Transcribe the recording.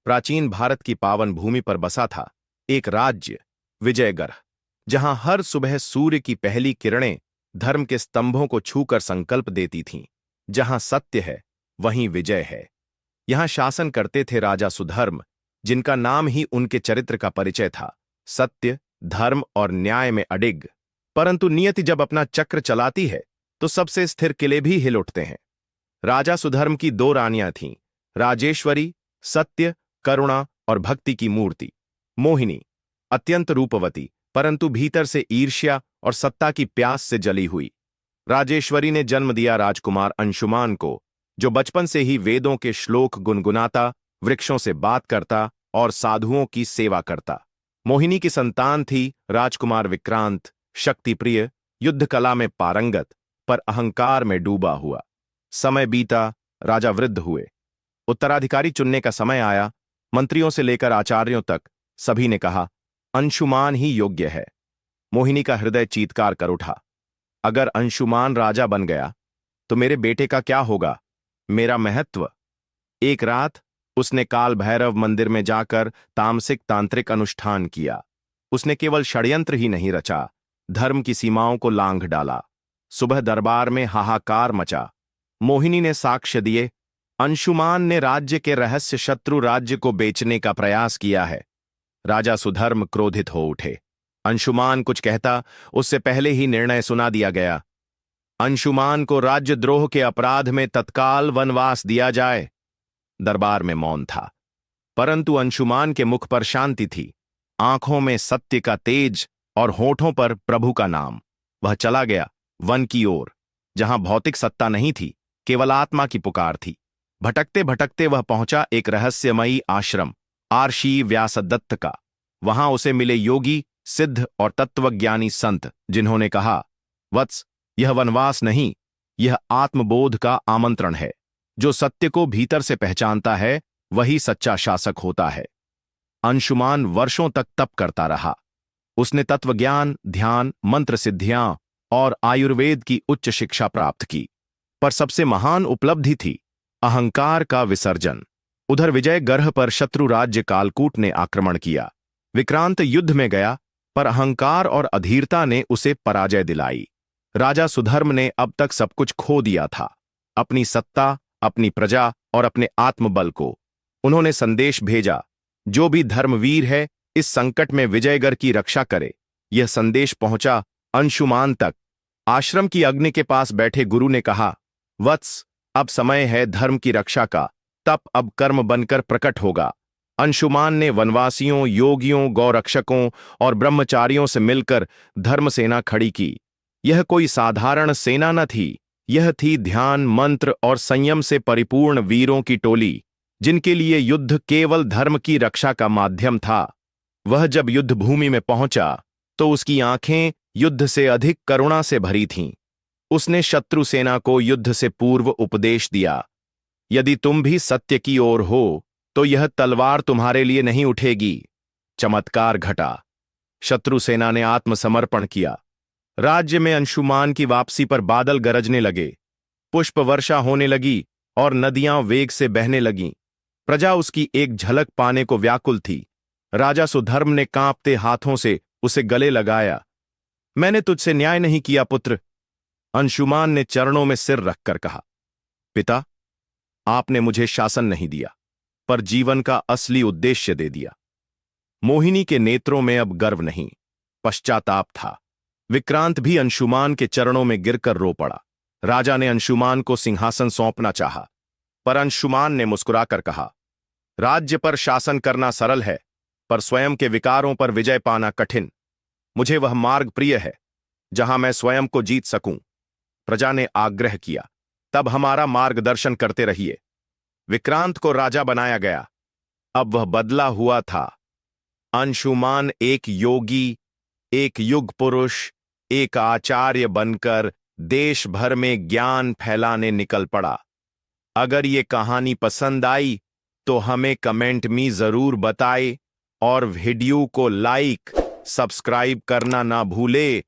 प्राचीन भारत की पावन भूमि पर बसा था एक राज्य, विजयगढ़, जहां हर सुबह सूर्य की पहली किरणें धर्म के स्तंभों को छूकर संकल्प देती थीं। जहां सत्य है वहीं विजय है। यहां शासन करते थे राजा सुधर्म, जिनका नाम ही उनके चरित्र का परिचय था। सत्य, धर्म और न्याय में अडिग। परंतु नियति जब अपना चक्र चलाती है तो सबसे स्थिर किले भी हिल उठते हैं। राजा सुधर्म की दो रानियां थीं, राजेश्वरी, सत्य, करुणा और भक्ति की मूर्ति। मोहिनी, अत्यंत रूपवती परंतु भीतर से ईर्ष्या और सत्ता की प्यास से जली हुई। राजेश्वरी ने जन्म दिया राजकुमार अंशुमान को, जो बचपन से ही वेदों के श्लोक गुनगुनाता, वृक्षों से बात करता और साधुओं की सेवा करता। मोहिनी की संतान थी राजकुमार विक्रांत, शक्तिप्रिय, युद्ध कला में पारंगत, पर अहंकार में डूबा हुआ। समय बीता, राजा वृद्ध हुए। उत्तराधिकारी चुनने का समय आया। मंत्रियों से लेकर आचार्यों तक सभी ने कहा, अंशुमान ही योग्य है। मोहिनी का हृदय चीत्कार कर उठा, अगर अंशुमान राजा बन गया तो मेरे बेटे का क्या होगा, मेरा महत्व। एक रात उसने काल भैरव मंदिर में जाकर तामसिक तांत्रिक अनुष्ठान किया। उसने केवल षड्यंत्र ही नहीं रचा, धर्म की सीमाओं को लांघ डाला। सुबह दरबार में हाहाकार मचा। मोहिनी ने साक्ष्य दिए, अंशुमान ने राज्य के रहस्य शत्रु राज्य को बेचने का प्रयास किया है। राजा सुधर्म क्रोधित हो उठे। अंशुमान कुछ कहता उससे पहले ही निर्णय सुना दिया गया। अंशुमान को राज्यद्रोह के अपराध में तत्काल वनवास दिया जाए। दरबार में मौन था, परंतु अंशुमान के मुख पर शांति थी, आंखों में सत्य का तेज और होठों पर प्रभु का नाम। वह चला गया वन की ओर, जहां भौतिक सत्ता नहीं थी, केवल आत्मा की पुकार थी। भटकते भटकते वह पहुंचा एक रहस्यमयी आश्रम, आर्षी व्यासदत्त का। वहां उसे मिले योगी, सिद्ध और तत्वज्ञानी संत, जिन्होंने कहा, वत्स, यह वनवास नहीं, यह आत्मबोध का आमंत्रण है। जो सत्य को भीतर से पहचानता है वही सच्चा शासक होता है। अंशुमान वर्षों तक तप करता रहा। उसने तत्वज्ञान, ध्यान, मंत्र सिद्धियां और आयुर्वेद की उच्च शिक्षा प्राप्त की, पर सबसे महान उपलब्धि थी अहंकार का विसर्जन। उधर विजयगढ़ पर शत्रु राज्य कालकूट ने आक्रमण किया। विक्रांत युद्ध में गया, पर अहंकार और अधीरता ने उसे पराजय दिलाई। राजा सुधर्म ने अब तक सब कुछ खो दिया था, अपनी सत्ता, अपनी प्रजा और अपने आत्मबल को। उन्होंने संदेश भेजा, जो भी धर्मवीर है इस संकट में विजयगढ़ की रक्षा करे। यह संदेश पहुंचा अंशुमान तक। आश्रम की अग्नि के पास बैठे गुरु ने कहा, वत्स, अब समय है धर्म की रक्षा का। तप अब कर्म बनकर प्रकट होगा। अंशुमान ने वनवासियों, योगियों, गौरक्षकों और ब्रह्मचारियों से मिलकर धर्म सेना खड़ी की। यह कोई साधारण सेना न थी, यह थी ध्यान, मंत्र और संयम से परिपूर्ण वीरों की टोली, जिनके लिए युद्ध केवल धर्म की रक्षा का माध्यम था। वह जब युद्ध भूमि में पहुंचा तो उसकी आंखें युद्ध से अधिक करुणा से भरी थीं। उसने शत्रु सेना को युद्ध से पूर्व उपदेश दिया, यदि तुम भी सत्य की ओर हो तो यह तलवार तुम्हारे लिए नहीं उठेगी। चमत्कार घटा। शत्रु सेना ने आत्मसमर्पण किया। राज्य में अंशुमान की वापसी पर बादल गरजने लगे, पुष्प वर्षा होने लगी और नदियां वेग से बहने लगीं। प्रजा उसकी एक झलक पाने को व्याकुल थी। राजा सुधर्म ने कांपते हाथों से उसे गले लगाया। मैंने तुझसे न्याय नहीं किया पुत्र। अंशुमान ने चरणों में सिर रखकर कहा, पिता, आपने मुझे शासन नहीं दिया, पर जीवन का असली उद्देश्य दे दिया। मोहिनी के नेत्रों में अब गर्व नहीं, पश्चाताप था। विक्रांत भी अंशुमान के चरणों में गिरकर रो पड़ा। राजा ने अंशुमान को सिंहासन सौंपना चाहा, पर अंशुमान ने मुस्कुराकर कहा, राज्य पर शासन करना सरल है, पर स्वयं के विकारों पर विजय पाना कठिन। मुझे वह मार्ग प्रिय है जहां मैं स्वयं को जीत सकूं। प्रजा ने आग्रह किया, तब हमारा मार्गदर्शन करते रहिए। विक्रांत को राजा बनाया गया। अब वह बदला हुआ था। अंशुमान एक योगी, एक युग पुरुष, एक आचार्य बनकर देश भर में ज्ञान फैलाने निकल पड़ा। अगर ये कहानी पसंद आई तो हमें कमेंट में जरूर बताएं और वीडियो को लाइक, सब्सक्राइब करना ना भूले।